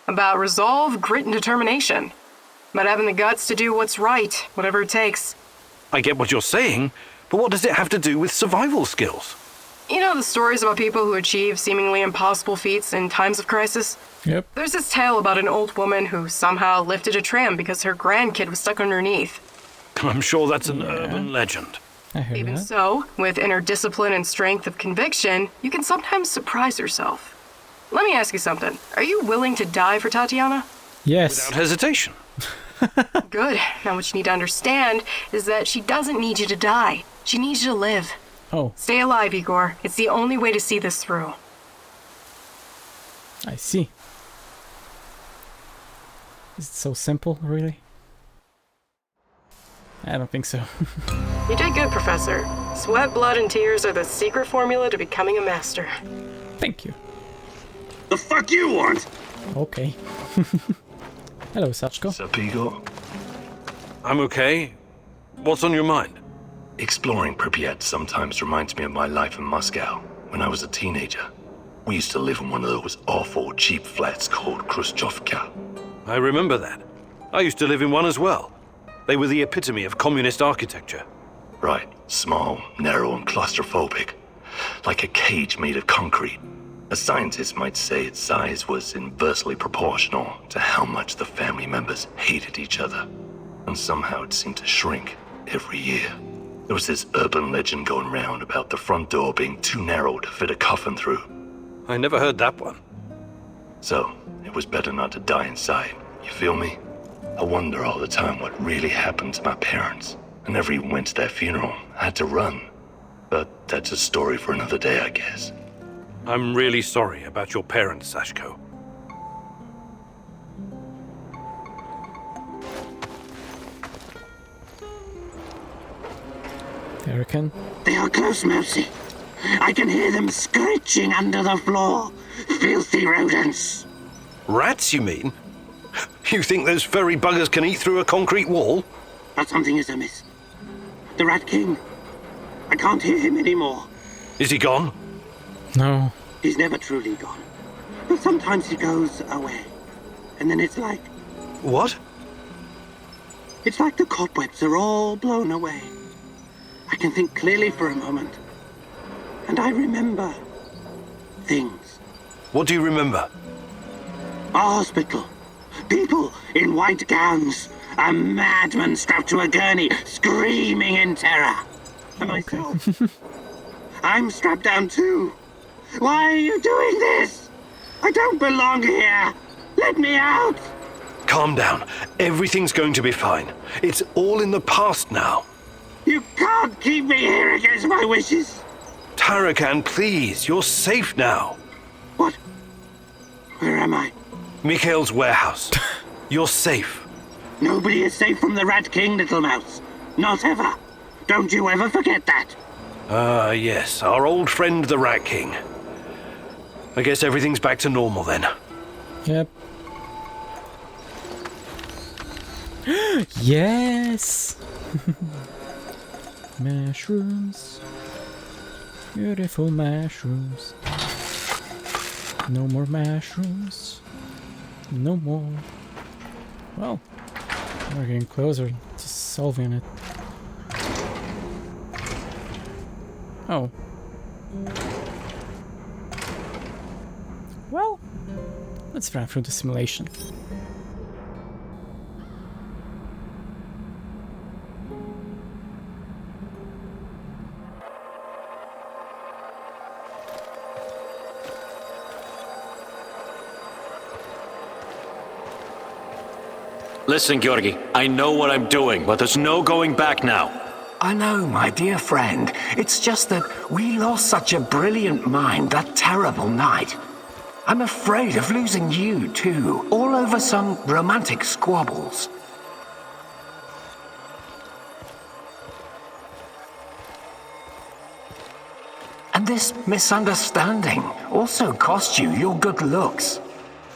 About resolve, grit, and determination. About having the guts to do what's right, whatever it takes. I get what you're saying, but what does it have to do with survival skills? You know the stories about people who achieve seemingly impossible feats in times of crisis? Yep. There's this tale about an old woman who somehow lifted a tram because her grandkid was stuck underneath. I'm sure that's an urban legend. I heard Even that. so, with inner discipline and strength of conviction, you can sometimes surprise yourself. Let me ask you something. Are you willing to die for Tatiana? Yes. Without hesitation. Good. Now what you need to understand is that she doesn't need you to die. She needs you to live. Oh, Stay alive, Igor. It's the only way to see this through. I see. Is it so simple, really? I don't think so. You did good, Professor. Sweat, blood, and tears are the secret formula to becoming a master. Thank you. The fuck you want? Okay. Hello, Sachko. Sup, Igor? I'm okay. What's on your mind? Exploring Pripyat sometimes reminds me of my life in Moscow when I was a teenager. We used to live in one of those awful cheap flats called Khrushchevka. I remember that. I used to live in one as well. They were the epitome of communist architecture. Right, small, narrow, and claustrophobic. Like a cage made of concrete. A scientist might say its size was inversely proportional to how much the family members hated each other. And somehow it seemed to shrink every year. There was this urban legend going round about the front door being too narrow to fit a coffin through. I never heard that one. So, it was better not to die inside, you feel me? I wonder all the time what really happened to my parents. I never even went to their funeral. I had to run. But that's a story for another day, I guess. I'm really sorry about your parents, Sachko. Erican. They are close, Mercy. I can hear them screeching under the floor. Filthy rodents. Rats, you mean? You think those furry buggers can eat through a concrete wall? But something is amiss. The Rat King. I can't hear him anymore. Is he gone? No. He's never truly gone. But sometimes he goes away. And then it's like... What? It's like the cobwebs are all blown away. I can think clearly for a moment. And I remember... things. What do you remember? A hospital. People in white gowns. A madman strapped to a gurney, screaming in terror. And myself. I'm strapped down too. Why are you doing this? I don't belong here. Let me out. Calm down. Everything's going to be fine. It's all in the past now. You can't keep me here against my wishes. Tarakan, please. You're safe now. What? Where am I? Mikhail's warehouse. You're safe. Nobody is safe from the Rat King, little mouse. Not ever. Don't you ever forget that. Yes. Our old friend, the Rat King. I guess everything's back to normal then. Yep. Yes! Mushrooms. Beautiful mushrooms. No more mushrooms. No more. Well, we're getting closer to solving it. Oh. Well, let's run through the simulation. Listen, Georgi, I know what I'm doing, but there's no going back now. I know, my dear friend. It's just that we lost such a brilliant mind that terrible night. I'm afraid of losing you, too, all over some romantic squabbles. And this misunderstanding also cost you your good looks.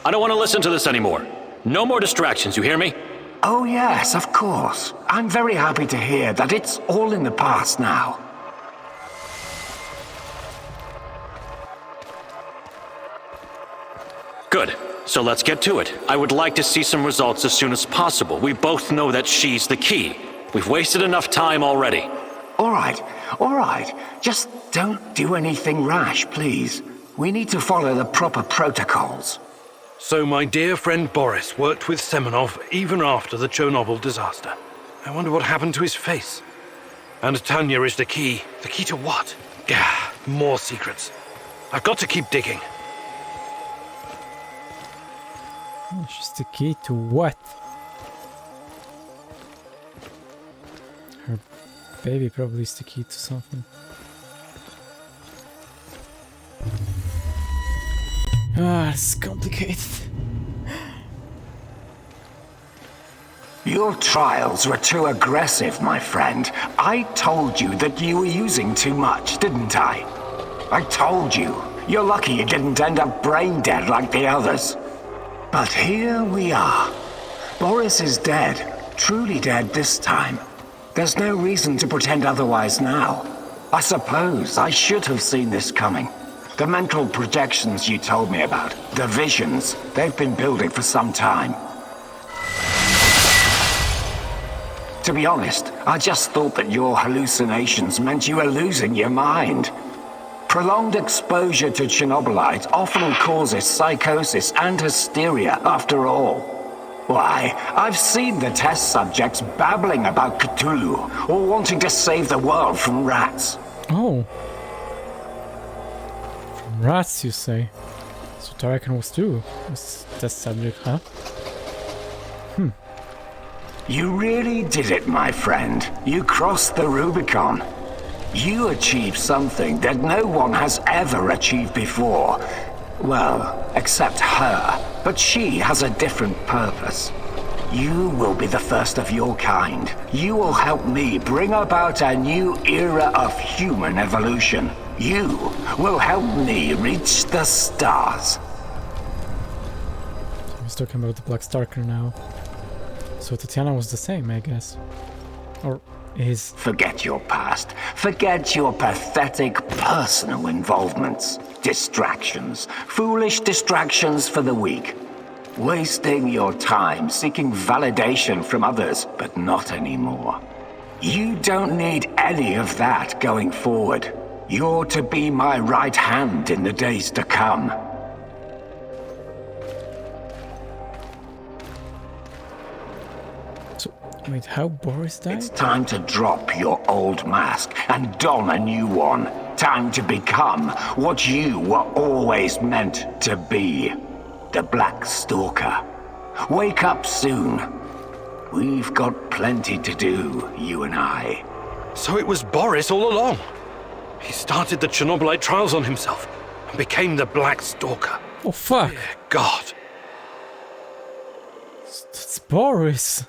I don't want to listen to this anymore. No more distractions, you hear me? Oh yes, of course. I'm very happy to hear that it's all in the past now. Good. So let's get to it. I would like to see some results as soon as possible. We both know that she's the key. We've wasted enough time already. All right. Just don't do anything rash, please. We need to follow the proper protocols. So my dear friend Boris worked with Semenov even after the Chernobyl disaster. I wonder what happened to his face. And Tanya is the key. The key to what? Gah, more secrets. I've got to keep digging. She's the key to what? Her baby probably is the key to something. It's complicated. Your trials were too aggressive, my friend. I told you that you were using too much, didn't I? I told you. You're lucky you didn't end up brain dead like the others. But here we are. Boris is dead. Truly dead this time. There's no reason to pretend otherwise now. I suppose I should have seen this coming. The mental projections you told me about, the visions, they've been building for some time. To be honest, I just thought that your hallucinations meant you were losing your mind. Prolonged exposure to Chernobylite often causes psychosis and hysteria, after all. Why, I've seen the test subjects babbling about Cthulhu, or wanting to save the world from rats. Oh. From rats, you say? So Tarakan was too. Was test subject, huh? You really did it, my friend. You crossed the Rubicon. You achieved something that no one has ever achieved before. Well, except her. But she has a different purpose. You will be the first of your kind. You will help me bring about a new era of human evolution. You will help me reach the stars. So he's talking about the Black Stalker now. So Tatiana was the same, I guess. Or is... Forget your past. Forget your pathetic personal involvements. Distractions. Foolish distractions for the weak. Wasting your time seeking validation from others, but not anymore. You don't need any of that going forward. You're to be my right hand in the days to come. Wait, how Boris died? It's time to drop your old mask and don a new one. Time to become what you were always meant to be. The Black Stalker. Wake up soon. We've got plenty to do, you and I. So it was Boris all along. He started the Chernobylite trials on himself and became the Black Stalker. Oh fuck! Dear God. It's Boris.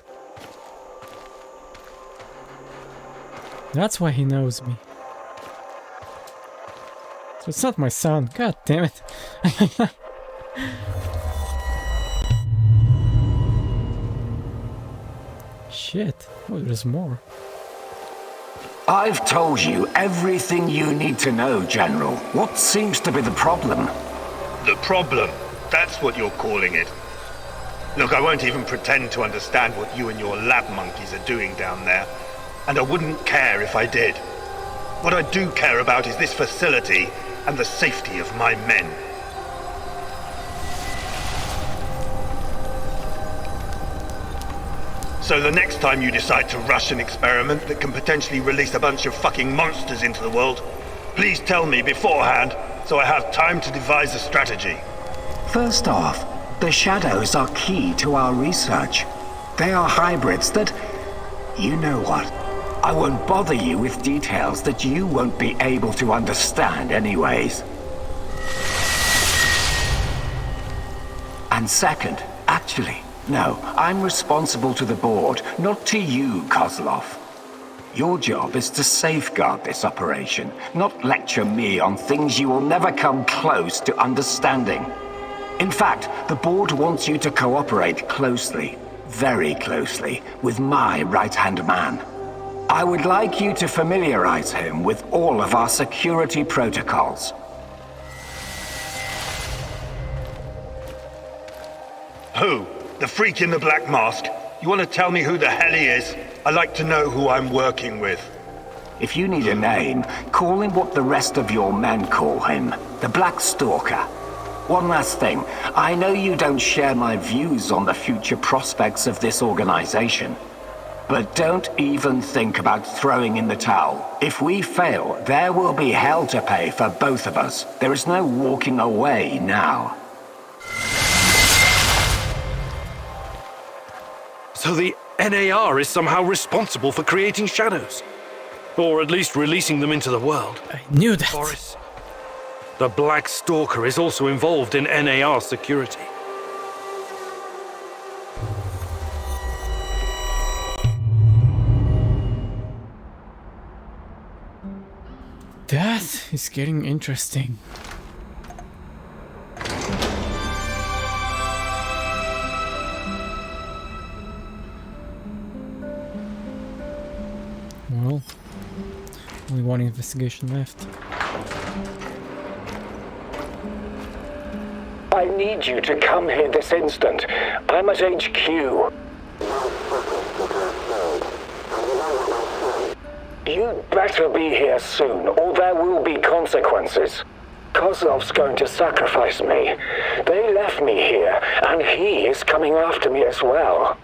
That's why he knows me. So it's not my son. God damn it. Shit. Oh, there's more. I've told you everything you need to know, General. What seems to be the problem? The problem? That's what you're calling it. Look, I won't even pretend to understand what you and your lab monkeys are doing down there. And I wouldn't care if I did. What I do care about is this facility and the safety of my men. So the next time you decide to rush an experiment that can potentially release a bunch of fucking monsters into the world, please tell me beforehand so I have time to devise a strategy. First off, the shadows are key to our research. They are hybrids that... You know what? I won't bother you with details that you won't be able to understand anyways. And second, actually, no, I'm responsible to the board, not to you, Kozlov. Your job is to safeguard this operation, not lecture me on things you will never come close to understanding. In fact, the board wants you to cooperate closely, very closely, with my right-hand man. I would like you to familiarize him with all of our security protocols. Who? The freak in the black mask? You want to tell me who the hell he is? I like to know who I'm working with. If you need a name, call him what the rest of your men call him, the Black Stalker. One last thing, I know you don't share my views on the future prospects of this organization. But don't even think about throwing in the towel. If we fail, there will be hell to pay for both of us. There is no walking away now. So the NAR is somehow responsible for creating shadows. Or at least releasing them into the world. I knew that. Boris, the Black Stalker is also involved in NAR security. That is getting interesting. Well, only one investigation left. I need you to come here this instant. I'm at HQ. You better be here soon, or there will be consequences. Kozlov's going to sacrifice me. They left me here, and he is coming after me as well.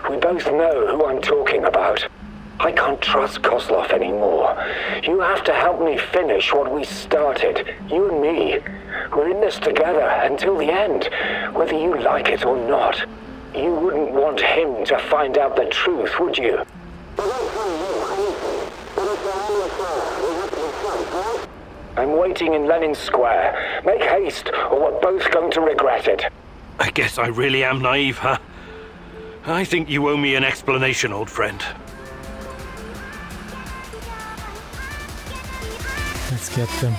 We both know who I'm talking about. I can't trust Kozlov anymore. You have to help me finish what we started, you and me. We're in this together until the end, whether you like it or not. You wouldn't want him to find out the truth, would you? I'm waiting in Lenin Square. Make haste, or we're both going to regret it. I guess I really am naive, huh? I think you owe me an explanation, old friend. Let's get them.